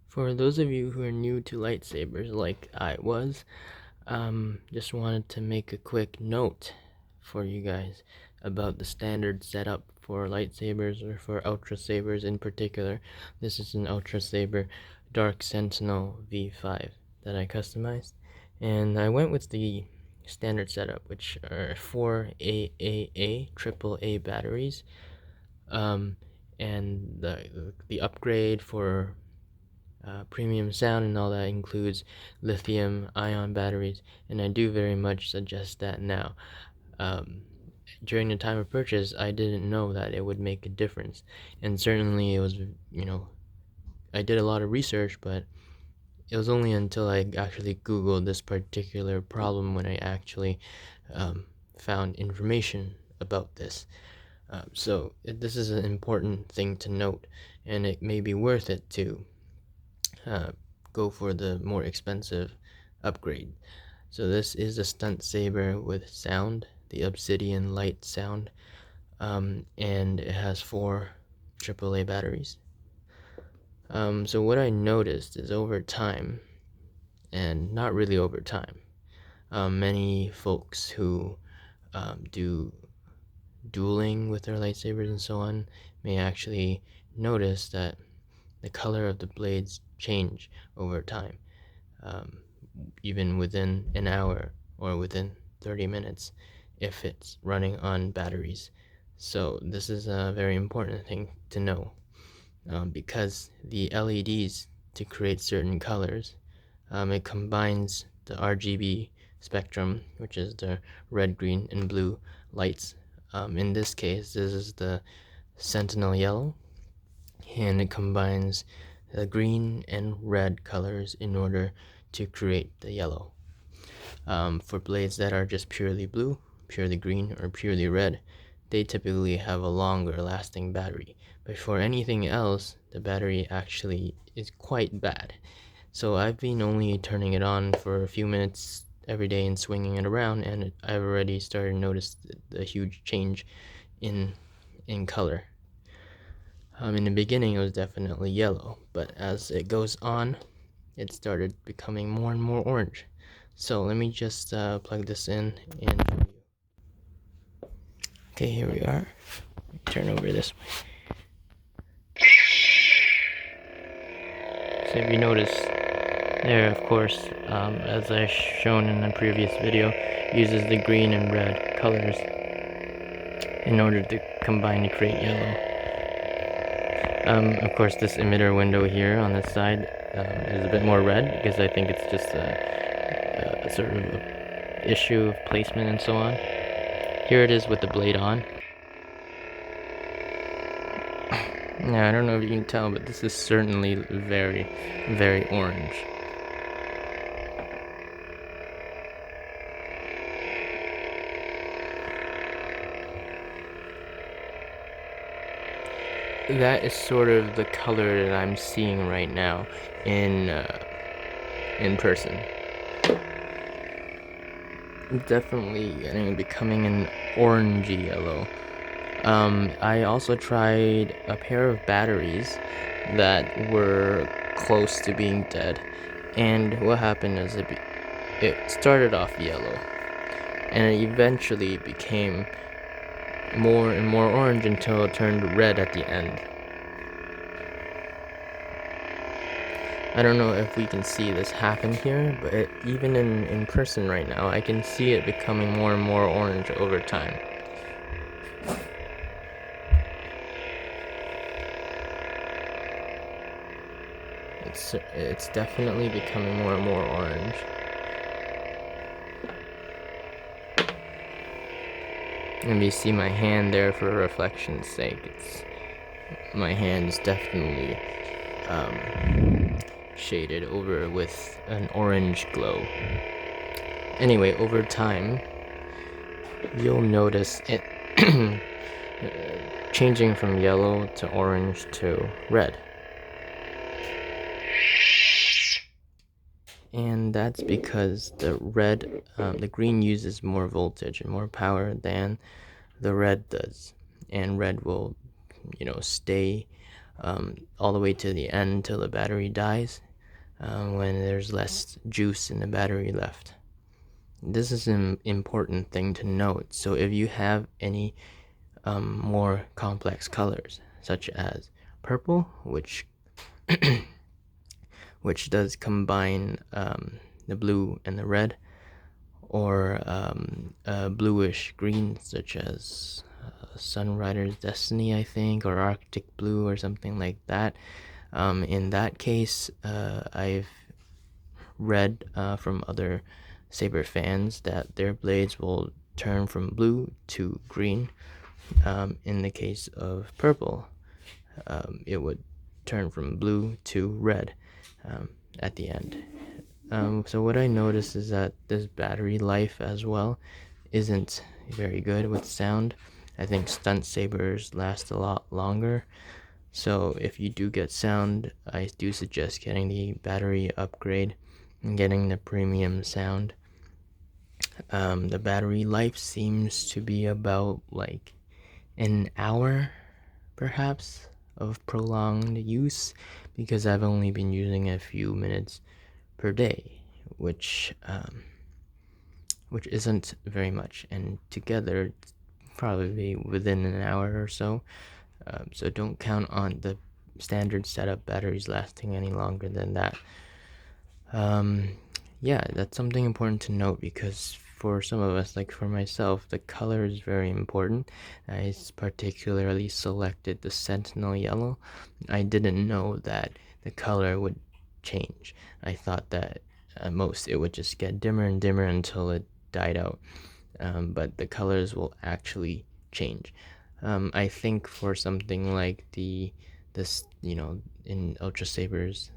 For those of you who are new to lightsabers like I was, just wanted to make a quick note for you guys about the standard setup for lightsabers, or for Ultrasabers in particular. This is an Ultrasaber Dark Sentinel V5 that I customized, and I went with the standard setup, which are 4 AAA AAA batteries, and the upgrade for premium sound and all that includes lithium ion batteries, and I do very much suggest that now. During the time of purchase, I didn't know that it would make a difference, and certainly it was, I did a lot of research, but it was only until I actually Googled this particular problem when I actually found information about this. So this is an important thing to note, and it may be worth it to go for the more expensive upgrade. So this is a stunt saber with sound, the Obsidian Light sound, and it has 4 AAA batteries. So what I noticed is over time, and not really over time, many folks who do dueling with their lightsabers and so on may actually notice that the color of the blades change over time, even within an hour or within 30 minutes if it's running on batteries. So this is a very important thing to know, because the LEDs, to create certain colors, it combines the RGB spectrum, which is the red, green, and blue lights. In this case, this is the Sentinel Yellow, and it combines the green and red colors in order to create the yellow. For blades that are just purely blue, purely green, or purely red, they typically have a longer lasting battery. But for anything else, the battery actually is quite bad. So I've been only turning it on for a few minutes every day and swinging it around, and I've already started to notice the huge change in color. In the beginning it was definitely yellow, but as it goes on, it started becoming more and more orange. So let me just plug this in and show you. Okay, here we are. Turn over this way. So if you notice there, of course, as I shown in the previous video, uses the green and red colors in order to combine to create yellow. Of course, this emitter window here on this side is a bit more red, because I think it's just a sort of a issue of placement and so on. Here it is with the blade on. Now, I don't know if you can tell, but this is certainly very, very orange. That is sort of the color that I'm seeing right now in person. Definitely becoming an orangey yellow. I also tried a pair of batteries that were close to being dead, and what happened is it started off yellow, and it eventually became more and more orange until it turned red at the end. I don't know if we can see this happen here, but even in person right now, I can see it becoming more and more orange over time. It's definitely becoming more and more orange. And you see my hand there for reflection's sake. My hand is definitely shaded over with an orange glow. Anyway, over time, you'll notice it changing from yellow to orange to red. And that's because the green uses more voltage and more power than the red does, and red will, stay all the way to the end until the battery dies, when there's less juice in the battery left. This is an important thing to note. So if you have any more complex colors, such as purple, which does combine the blue and the red, or bluish green, such as Sunrider's Destiny, I think, or Arctic Blue, or something like that. In that case, I've read from other saber fans that their blades will turn from blue to green. In the case of purple, it would turn from blue to red at the end. So what I noticed is that this battery life as well isn't very good with sound. I think stunt sabers last a lot longer. So if you do get sound, I do suggest getting the battery upgrade and getting the premium sound. The battery life seems to be about like an hour, perhaps, of prolonged use, because I've only been using a few minutes per day, which isn't very much, and together it's probably within an hour or so. So don't count on the standard setup batteries lasting any longer than that. Yeah, that's something important to note, because for some of us, like for myself, the color is very important. I particularly selected the Sentinel Yellow. I didn't know that the color would change. I thought that at most it would just get dimmer and dimmer until it died out. But the colors will actually change. I think for something like this, in Ultrasabers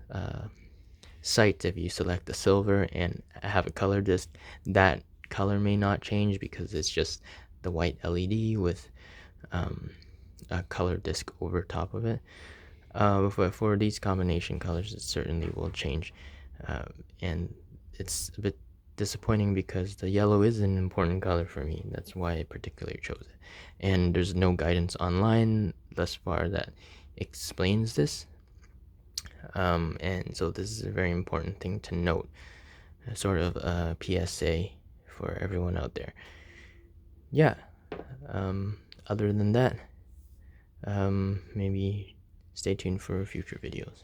site, if you select the silver and have a color disc, that color may not change because it's just the white LED with a color disc over top of it. But for these combination colors, it certainly will change, and it's a bit disappointing because the yellow is an important color for me. That's why I particularly chose it, and there's no guidance online thus far that explains this. And so this is a very important thing to note, sort of a PSA for everyone out there. Yeah. Other than that, maybe stay tuned for future videos.